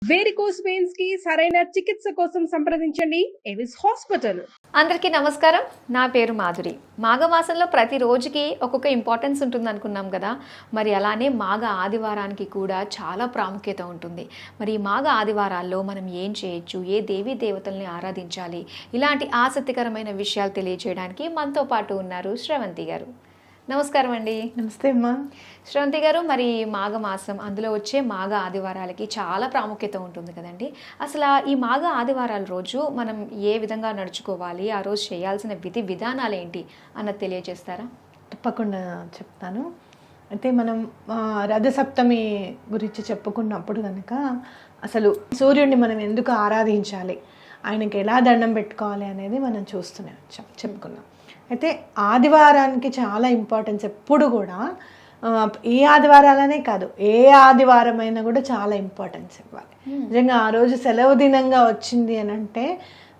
Varicose veins కి సరైన చికిత్స కోసం సంప్రదించండి ఎవిస్ హాస్పిటల్. అందరికీ నమస్కారం. నా పేరు మాధురి. మాఘమాసంలో ప్రతి రోజుకి ఒక్కొక్క ఇంపార్టెన్స్ ఉంటుంది అనుకున్నాం కదా. మరి అలానే మాఘ ఆదివారానికి కూడా చాలా ప్రాముఖ్యత ఉంటుంది. మరి ఈ మాఘ ఆదివారాల్లో మనం ఏం చేయొచ్చు, ఏ దేవీ దేవతల్ని ఆరాధించాలి, ఇలాంటి ఆసక్తికరమైన విషయాలు తెలియజేయడానికి మనతో పాటు ఉన్నారు శ్రవంతి గారు. నమస్కారం అండి. నమస్తే అమ్మా. శ్రవంతి గారు, మరి మాఘమాసం అందులో వచ్చే మాఘ ఆదివారాలకి చాలా ప్రాముఖ్యత ఉంటుంది కదండి. అసలు ఈ మాఘ ఆదివారాల రోజు మనం ఏ విధంగా నడుచుకోవాలి, ఆ రోజు చేయాల్సిన విధి విధానాలు ఏంటి అన్నది తెలియజేస్తారా? తప్పకుండా చెప్తాను. అయితే మనం రథసప్తమి గురించి చెప్పుకున్నప్పుడు కనుక అసలు సూర్యుడిని మనం ఎందుకు ఆరాధించాలి, ఆయనకి ఎలా దండం పెట్టుకోవాలి అనేది మనం చూస్తూనే వచ్చాం, చెప్పుకున్నాం. అయితే ఆదివారానికి చాలా ఇంపార్టెన్స్ ఎప్పుడు కూడా, ఏ ఆదివారాలనే కాదు, ఏ ఆదివారమైనా కూడా చాలా ఇంపార్టెన్స్ ఇవ్వాలి. నిజంగా ఆ రోజు సెలవు దినంగా వచ్చింది అని అంటే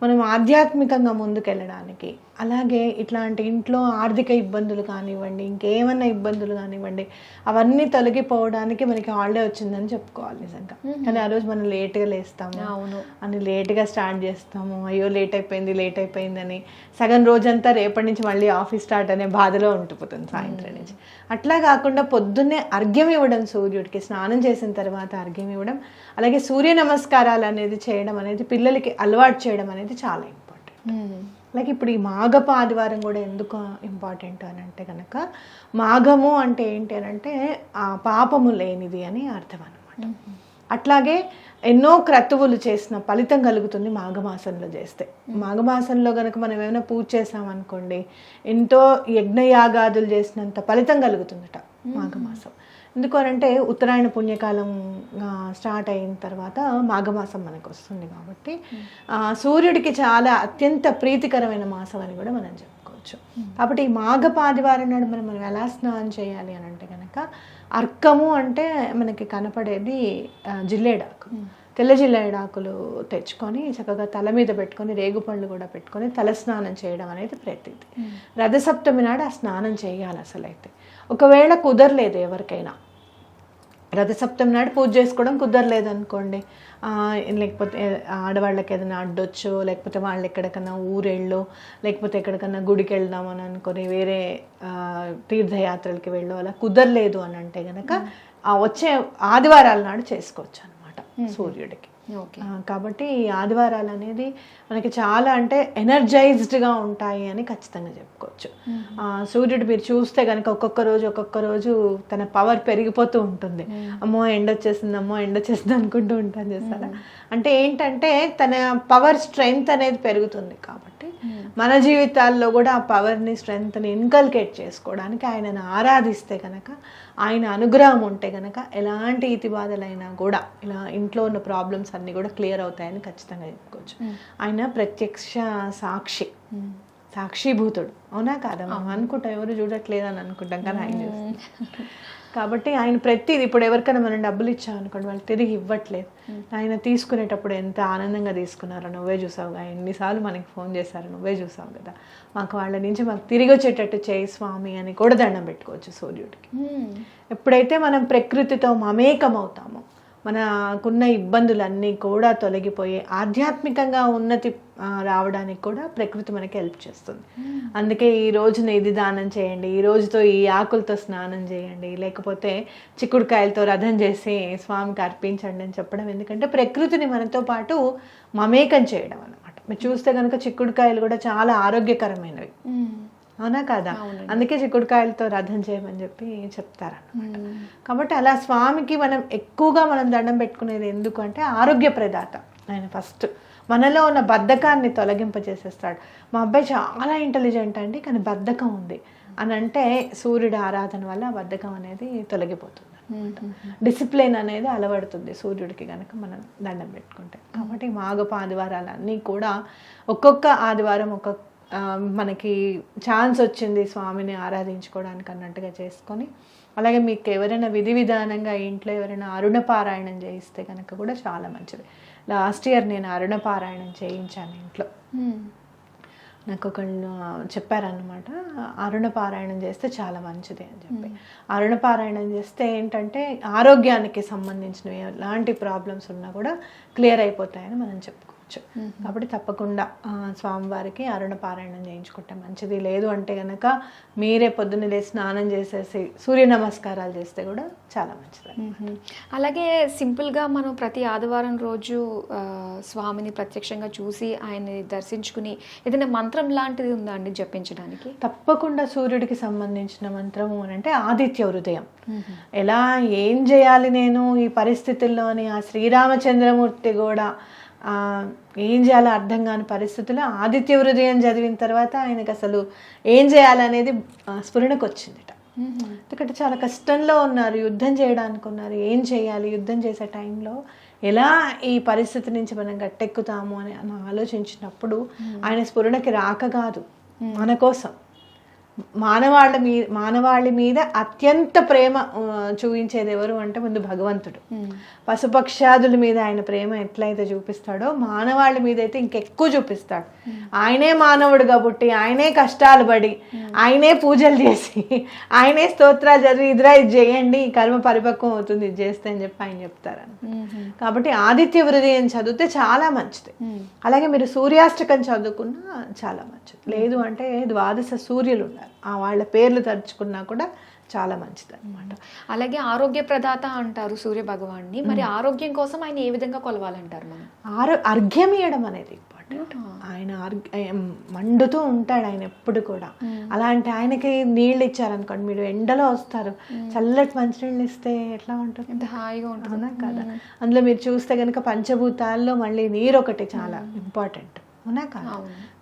మనం ఆధ్యాత్మికంగా ముందుకెళ్ళడానికి, అలాగే ఇట్లాంటి ఇంట్లో ఆర్థిక ఇబ్బందులు కానివ్వండి, ఇంకేమన్నా ఇబ్బందులు కానివ్వండి, అవన్నీ తొలగిపోవడానికి మనకి హాలిడే వచ్చిందని చెప్పుకోవాలి నిజంగా. కానీ ఆ రోజు మనం లేట్గా లేస్తాము, అవును, అని లేట్గా స్టార్ట్ చేస్తాము. అయ్యో లేట్ అయిపోయిందని సగం రోజంతా రేపటి నుంచి మళ్ళీ ఆఫీస్ స్టార్ట్ అనే బాధలో ఉండిపోతుంది సాయంత్రం నుంచి. అట్లా కాకుండా పొద్దున్నే అర్ఘ్యం ఇవ్వడం, సూర్యుడికి స్నానం చేసిన తర్వాత అర్ఘ్యం ఇవ్వడం, అలాగే సూర్య నమస్కారాలు అనేది చేయడం అనేది పిల్లలకి అలవాటు చేయడం అనేది చాలా ఇంపార్టెంట్. అలాగే ఇప్పుడు ఈ మాఘపు ఆదివారం కూడా ఎందుకు ఇంపార్టెంట్ అని అంటే కనుక, మాఘము అంటే ఏంటి అని అంటే పాపము లేనిది అని అర్థం అన్నమాట. అట్లాగే ఎన్నో క్రతువులు చేసిన ఫలితం కలుగుతుంది మాఘమాసంలో చేస్తే. మాఘమాసంలో కనుక మనం ఏమైనా పూజ చేసామనుకోండి, ఎంతో యజ్ఞయాగాదులు చేసినంత ఫలితం కలుగుతుందట మాఘమాసం. ఎందుకు అంటే ఉత్తరాయణ పుణ్యకాలం స్టార్ట్ అయిన తర్వాత మాఘమాసం మనకు వస్తుంది కాబట్టి సూర్యుడికి చాలా అత్యంత ప్రీతికరమైన మాసం అని కూడా మనం చెప్పుకోవచ్చు. కాబట్టి ఈ మాఘపు ఆదివారం నాడు మనం ఎలా స్నానం చేయాలి అని అంటే కనుక, అర్కము అంటే మనకి కనపడేది జిల్లేడాకు, తెల్ల జిల్లేడాకులు తెచ్చుకొని చక్కగా తల మీద పెట్టుకొని, రేగుపళ్ళు కూడా పెట్టుకొని తల స్నానం చేయడం అనేది ప్రతీతి. రథసప్తమి నాడు ఆ స్నానం చేయాలి. అసలైతే ఒకవేళ కుదరలేదు ఎవరికైనా, రథసప్తమి నాడు పూజ చేసుకోవడం కుదరలేదు అనుకోండి, లేకపోతే ఆడవాళ్ళకి ఏదైనా అడ్డొచ్చో, లేకపోతే వాళ్ళు ఎక్కడికన్నా ఊరెళ్ళో, లేకపోతే ఎక్కడికన్నా గుడికి వెళ్దామని అనుకొని వేరే తీర్థయాత్రలకి వెళ్ళో అలా కుదరలేదు అని అంటే కనుక వచ్చే ఆదివారాల నాడు చేసుకోవచ్చు అనమాట సూర్యుడికి. కాబట్టి ఈ ఆదివారాలు అనేది మనకి చాలా అంటే ఎనర్జైజ్డ్గా ఉంటాయి అని ఖచ్చితంగా చెప్పుకోవచ్చు. సూర్యుడు మీరు చూస్తే కనుక ఒక్కొక్క రోజు తన పవర్ పెరిగిపోతూ ఉంటుంది. అమ్మో ఎండొచ్చేసింది అనుకుంటూ ఉంటాను చేస్తారా. అంటే ఏంటంటే తన పవర్ స్ట్రెంగ్త్ అనేది పెరుగుతుంది. కాబట్టి మన జీవితాల్లో కూడా ఆ పవర్ని, స్ట్రెంగ్త్ని ఇన్కల్కేట్ చేసుకోవడానికి ఆయనను ఆరాధిస్తే కనుక, ఆయన అనుగ్రహం ఉంటే కనుక ఎలాంటి ఇతి బాధలైనా కూడా, ఇలా ఇంట్లో ఉన్న ప్రాబ్లమ్స్ అన్నీ కూడా క్లియర్ అవుతాయని ఖచ్చితంగా చెప్పుకోవచ్చు. ఆయన ప్రత్యక్ష సాక్షిభూతుడు, అవునా కాదా? మనం అనుకుంటాం ఎవరు చూడట్లేదని అనుకుంటాం, కానీ ఆయన చేస్తాం. కాబట్టి ఆయన ప్రతిది, ఇప్పుడు ఎవరికైనా మనం డబ్బులు ఇచ్చామనుకోండి, వాళ్ళు తిరిగి ఇవ్వట్లేదు, ఆయన తీసుకునేటప్పుడు ఎంత ఆనందంగా తీసుకున్నారో నువ్వే చూసావుగా, ఎన్నిసార్లు మనకి ఫోన్ చేశారో నువ్వే చూసావు కదా, మాకు వాళ్ళ నుంచి మాకు తిరిగి వచ్చేటట్టు చేయి స్వామి అని కూడా దండం పెట్టుకోవచ్చు సూర్యుడికి. ఎప్పుడైతే మనం ప్రకృతితో మమేకం అవుతామో, మనకున్న ఇబ్బందులన్నీ కూడా తొలగిపోయి ఆధ్యాత్మికంగా ఉన్నతి రావడానికి కూడా ప్రకృతి మనకి హెల్ప్ చేస్తుంది. అందుకే ఈ రోజున ఇది దానం చేయండి, ఈ రోజుతో ఈ ఆకులతో స్నానం చేయండి, లేకపోతే చిక్కుడుకాయలతో రథం చేసి స్వామికి అర్పించండి అని చెప్పడం. ఎందుకంటే ప్రకృతిని మనతో పాటు మమేకం చేయడం అన్నమాట. మీరు చూస్తే కనుక చిక్కుడుకాయలు కూడా చాలా ఆరోగ్యకరమైనవి, అవునా కదా? అందుకే చిక్కుడుకాయలతో రథం చేయమని చెప్పి చెప్తారన్నమాట. కాబట్టి అలా స్వామికి మనం ఎక్కువగా దండం పెట్టుకునేది ఎందుకు అంటే ఆరోగ్య ప్రదాత ఆయన. ఫస్ట్ మనలో ఉన్న బద్ధకాన్ని తొలగింపజేసేస్తాడు. మా అబ్బాయి చాలా ఇంటెలిజెంట్ అండి, కానీ బద్ధకం ఉంది అని అంటే సూర్యుడి ఆరాధన వల్ల ఆ బద్ధకం అనేది తొలగిపోతుంది అనమాట. డిసిప్లిన్ అనేది అలవడుతుంది సూర్యుడికి కనుక మనం దండం పెట్టుకుంటే. కాబట్టి మాఘపు ఆదివారాలన్నీ కూడా ఒక్కొక్క ఆదివారం ఒక్కొక్క మనకి ఛాన్స్ వచ్చింది స్వామిని ఆరాధించుకోవడానికి అన్నట్టుగా చేసుకొని, అలాగే మీకు ఎవరైనా విధి విధానంగా ఇంట్లో ఎవరైనా అరుణపారాయణం చేయిస్తే కనుక కూడా చాలా మంచిది. లాస్ట్ ఇయర్ నేను అరుణపారాయణం చేయించాను ఇంట్లో. నాకు ఒకళ్ళు చెప్పారనమాట, అరుణ పారాయణం చేస్తే చాలా మంచిది అని చెప్పి. అరుణ పారాయణం చేస్తే ఏంటంటే ఆరోగ్యానికి సంబంధించినవి ఎలాంటి ప్రాబ్లమ్స్ ఉన్నా కూడా క్లియర్ అయిపోతాయని మనం చెప్పుకోవచ్చు. కాబట్టి తప్పకుండా స్వామివారికి అరుణ పారాయణం చేయించుకుంటే మంచిది. లేదు అంటే కనుక మీరే పొద్దున్న లేచి స్నానం చేసేసి సూర్య నమస్కారాలు చేస్తే కూడా చాలా మంచిది. అలాగే సింపుల్గా మనం ప్రతి ఆదివారం రోజు స్వామిని ప్రత్యక్షంగా చూసి ఆయన్ని దర్శించుకుని ఏదైనా మంత్రం లాంటిది ఉందా అండి జపించడానికి? తప్పకుండా సూర్యుడికి సంబంధించిన మంత్రము అని అంటే ఆదిత్య హృదయం. ఎలా ఏం చేయాలి నేను ఈ పరిస్థితుల్లో అని ఆ శ్రీరామచంద్రమూర్తి కూడా ఏం చేయాలో అర్థం కాని పరిస్థితుల్లో ఆదిత్య హృదయం చదివిన తర్వాత ఆయనకు అసలు ఏం చేయాలనేది స్ఫురణకు వచ్చిందిట. ఎందుకంటే చాలా కష్టంలో ఉన్నారు, యుద్ధం చేయడానికి ఉన్నారు, ఏం చేయాలి, యుద్ధం చేసే టైంలో ఎలా ఈ పరిస్థితి నుంచి మనం గట్టెక్కుతాము అని ఆలోచించినప్పుడు ఆయన స్ఫురణకి రాక కాదు, మన కోసం మానవాళి మీద అత్యంత ప్రేమ చూపించేది ఎవరు అంటే ముందు భగవంతుడు. పశుపక్షాదుల మీద ఆయన ప్రేమ ఎట్లయితే చూపిస్తాడో మానవాళి మీద అయితే ఇంకెక్కువ చూపిస్తాడు. ఆయనే మానవుడు కాబట్టి ఆయనే కష్టాలు పడి ఆయనే పూజలు చేసి ఆయనే స్తోత్రాలు చదివి ఇదిరా ఇది చేయండి కర్మ పరిపక్వం అవుతుంది ఇది చేస్తే అని చెప్పి ఆయన చెప్తారని. కాబట్టి ఆదిత్య హృదయం చదివితే చాలా మంచిది. అలాగే మీరు సూర్యాష్టకం చదువుకున్నా చాలా మంచిది. లేదు అంటే ద్వాదశ సూర్యులు ఉన్నారు, వాళ్ళ పేర్లు తలుచుకున్నా కూడా చాలా మంచిది అనమాట. అలాగే ఆరోగ్య ప్రదాత అంటారు సూర్య భగవాన్ని. మరి ఆరోగ్యం కోసం ఆయన ఏ విధంగా కొలవాలంటారు మనం? అర్ఘ్యం ఇవ్వడం అనేది ఇంపార్టెంట్. ఆయన మండుతూ ఉంటాడు ఆయన ఎప్పుడు కూడా. అలాంటి ఆయనకి నీళ్ళు ఇచ్చారనుకోండి, మీరు ఎండలో వస్తారు, చల్లటి మంచినీళ్ళు ఇస్తే ఎట్లా ఉంటుంది, హాయిగా ఉంటుంది కదా. అందులో మీరు చూస్తే కనుక పంచభూతాల్లో మళ్ళీ నీరు ఒకటి చాలా ఇంపార్టెంట్, అవునా కదా.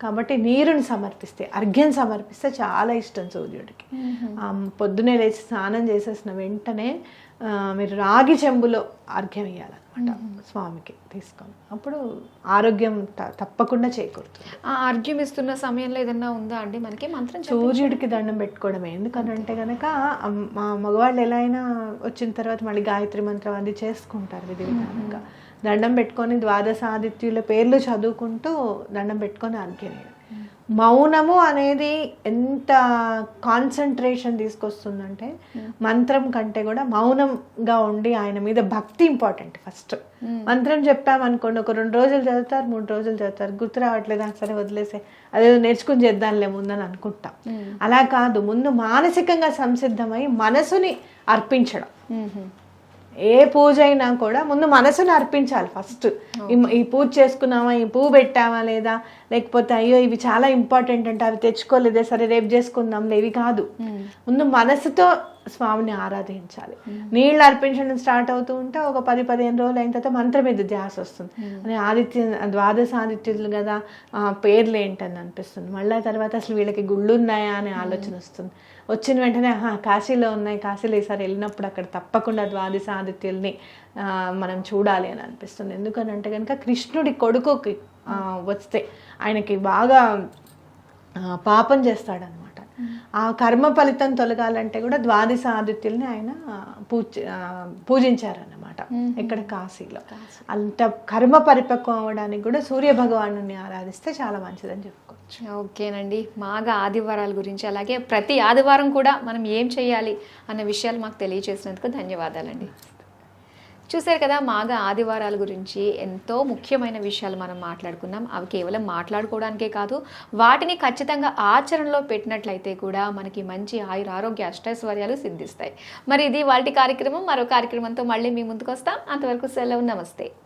కాబట్టి నీరుని సమర్పిస్తే, అర్ఘ్యం సమర్పిస్తే చాలా ఇష్టం సూర్యుడికి. పొద్దునే లేచి స్నానం చేసేసిన వెంటనే మీరు రాగి చెంబులో అర్ఘ్యం ఇవ్వాలన్నమాట స్వామికి తీసుకొని. అప్పుడు ఆరోగ్యం తప్పకుండా చేకూరుతుంది. ఆ అర్ఘ్యం ఇస్తున్న సమయంలో ఏదన్నా ఉందా అండి మనకి మంత్రం? సూర్యుడికి దండం పెట్టుకోవడమే. ఎందుకనంటే కనుక మా మగవాళ్ళు ఎలా అయినా వచ్చిన తర్వాత మళ్ళీ గాయత్రి మంత్రం అది చేసుకుంటారు విధి విధానంగా. దండం పెట్టుకొని ద్వాదశ ఆదిత్యుల పేర్లు చదువుకుంటూ దండం పెట్టుకొని అర్ఘ్యం. మౌనము అనేది ఎంత కాన్సన్ట్రేషన్ తీసుకొస్తుందంటే మంత్రం కంటే కూడా మౌనంగా ఉండి ఆయన మీద భక్తి ఇంపార్టెంట్. ఫస్ట్ మంత్రం చెప్పామనుకోండి, ఒక 2 రోజులు చదువుతారు, 3 రోజులు చదువుతారు, గుర్తు రావట్లేదు సరే వదిలేసే, అదే నేర్చుకుని చేద్దాంలే ముందని అనుకుంటాం. అలా కాదు, ముందు మానసికంగా సంసిద్ధమై మనసుని అర్పించడం. ఏ పూజ అయినా కూడా ముందు మనసుని అర్పించాలి ఫస్ట్. ఈ పూజ చేసుకున్నామా, ఈ పువ్వు పెట్టామా లేదా, లేకపోతే అయ్యో ఇవి చాలా ఇంపార్టెంట్ అంటే అవి తెచ్చుకోలేదే సరే రేపు చేసుకుందాం, ఇవి కాదు. ముందు మనసుతో స్వామిని ఆరాధించాలి. నీళ్ళు అర్పించడం స్టార్ట్ అవుతూ ఉంటే ఒక 10-15 రోజులు అయిన తర్వాత మంత్రం మీద ధ్యాస వస్తుంది. అని ద్వాదశ ఆదిత్యులు కదా, పేర్లు ఏంటని అనిపిస్తుంది. మళ్ళీ తర్వాత అసలు వీళ్ళకి గుళ్ళు ఉన్నాయా అనే ఆలోచన వస్తుంది. వచ్చిన వెంటనే కాశీలో ఉన్నాయి, కాశీలో ఈసారి వెళ్ళినప్పుడు అక్కడ తప్పకుండా ద్వాదశ ఆదిత్యుల్ని మనం చూడాలి అని అనిపిస్తుంది. ఎందుకనంటే కనుక కృష్ణుడి కొడుకుకి వస్తే ఆయనకి బాగా పాపం చేస్తాడనమాట. ఆ కర్మ ఫలితం తొలగాలంటే కూడా ద్వాదశ ఆదిత్యుల్ని ఆయన పూజించారన్నమాట ఇక్కడ కాశీలో. అంత కర్మ పరిపక్వం అవ్వడానికి కూడా సూర్య భగవాను ఆరాధిస్తే చాలా మంచిదని చెప్పుకోవచ్చు. ఓకేనండి, మాఘ ఆదివారాల గురించి అలాగే ప్రతి ఆదివారం కూడా మనం ఏం చేయాలి అన్న విషయాలు మాకు తెలియజేసినందుకు ధన్యవాదాలండి. చూశారు కదా, మాఘ ఆదివారాల గురించి ఎంతో ముఖ్యమైన విషయాలు మనం మాట్లాడుకున్నాం. అవి కేవలం మాట్లాడుకోవడానికే కాదు, వాటిని ఖచ్చితంగా ఆచరణలో పెట్టినట్లయితే కూడా మనకి మంచి ఆరోగ్య అష్టైశ్వర్యాలు సిద్ధిస్తాయి. మరి ఇది వాటి కార్యక్రమం. మరో కార్యక్రమంతో మళ్ళీ మీ ముందుకు వస్తాం. అంతవరకు సెలవు, నమస్తే.